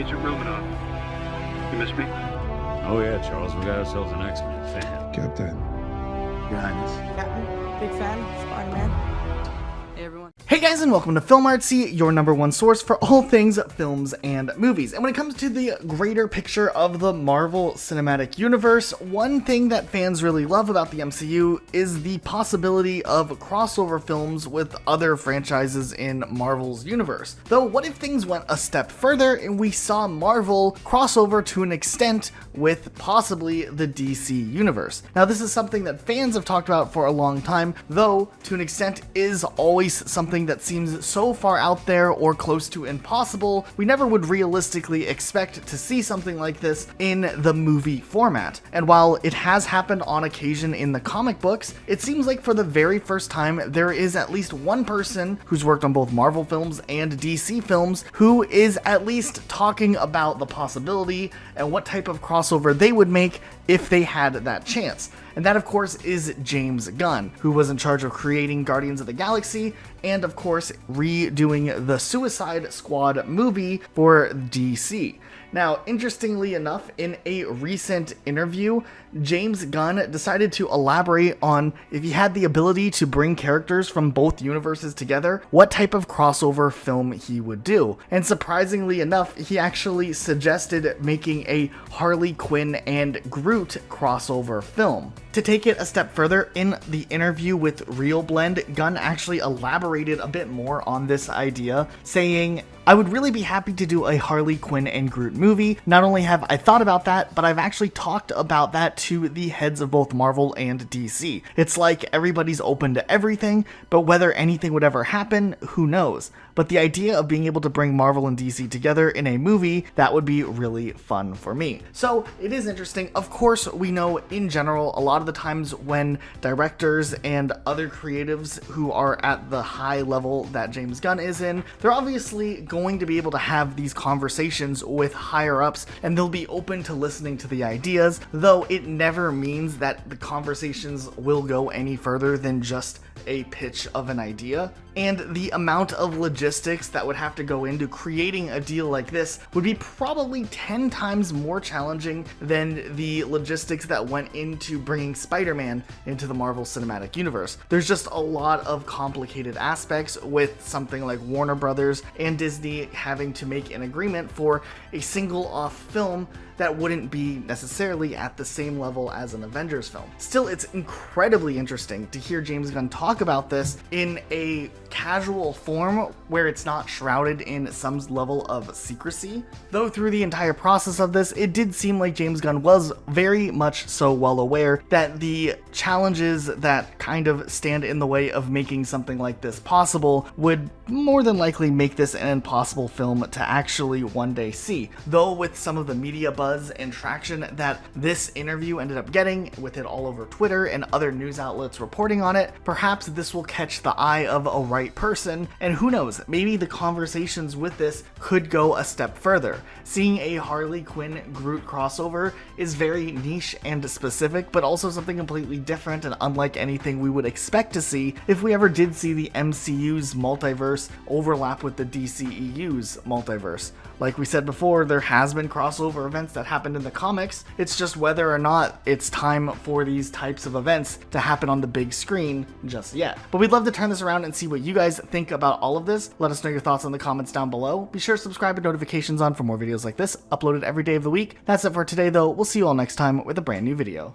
Agent Romanoff. You miss me? Oh yeah, Charles, we got ourselves an X-Men fan. Captain. Your Highness. Captain, big fan, Spider-Man. Hey everyone. Hey guys, and welcome to Film Artsy, your #1 source for all things films and movies. And when it comes to the greater picture of the Marvel Cinematic Universe, one thing that fans really love about the MCU is the possibility of crossover films with other franchises in Marvel's universe. Though, what if things went a step further and we saw Marvel crossover to an extent with possibly the DC universe? Now, this is something that fans have talked about for a long time, though to an extent is always something that seems so far out there or close to impossible, we never would realistically expect to see something like this in the movie format. And while it has happened on occasion in the comic books, it seems like for the very first time there is at least one person who's worked on both Marvel films and DC films who is at least talking about the possibility and what type of crossover they would make if they had that chance. And that, of course, is James Gunn, who was in charge of creating Guardians of the Galaxy and, of course, redoing the Suicide Squad movie for DC. Now, interestingly enough, in a recent interview, James Gunn decided to elaborate on if he had the ability to bring characters from both universes together, what type of crossover film he would do. And surprisingly enough, he actually suggested making a Harley Quinn and Groot crossover film. To take it a step further, in the interview with Real Blend, Gunn actually elaborated a bit more on this idea, saying, "I would really be happy to do a Harley Quinn and Groot movie. Not only have I thought about that, but I've actually talked about that to the heads of both Marvel and DC. It's like everybody's open to everything, but whether anything would ever happen, who knows? But the idea of being able to bring Marvel and DC together in a movie, that would be really fun for me." So it is interesting. Of course, we know in general, a lot of the times when directors and other creatives who are at the high level that James Gunn is in, they're obviously going to be able to have these conversations with higher ups and they'll be open to listening to the ideas, though it never means that the conversations will go any further than just a pitch of an idea. And the amount of logistics that would have to go into creating a deal like this would be probably 10 times more challenging than the logistics that went into bringing Spider-Man into the Marvel Cinematic Universe. There's just a lot of complicated aspects with something like Warner Brothers and Disney having to make an agreement for a single-off film that wouldn't be necessarily at the same level as an Avengers film. Still, it's incredibly interesting to hear James Gunn talk about this in a casual form where it's not shrouded in some level of secrecy. Though through the entire process of this, it did seem like James Gunn was very much so well aware that the challenges that kind of stand in the way of making something like this possible would more than likely make this an impossible film to actually one day see. Though with some of the media buzz and traction that this interview ended up getting, with it all over Twitter and other news outlets reporting on it, perhaps this will catch the eye of a right person, and who knows, maybe the conversations with this could go a step further. Seeing a Harley Quinn Groot crossover is very niche and specific, but also something completely different and unlike anything we would expect to see if we ever did see the MCU's multiverse overlap with the DCEU's multiverse. Like we said before, there has been crossover events that happened in the comics. It's just whether or not it's time for these types of events to happen on the big screen just yet. But we'd love to turn this around and see what you guys think about all of this. Let us know your thoughts in the comments down below. Be sure to subscribe and notifications on for more videos like this, uploaded every day of the week. That's it for today though. We'll see you all next time with a brand new video.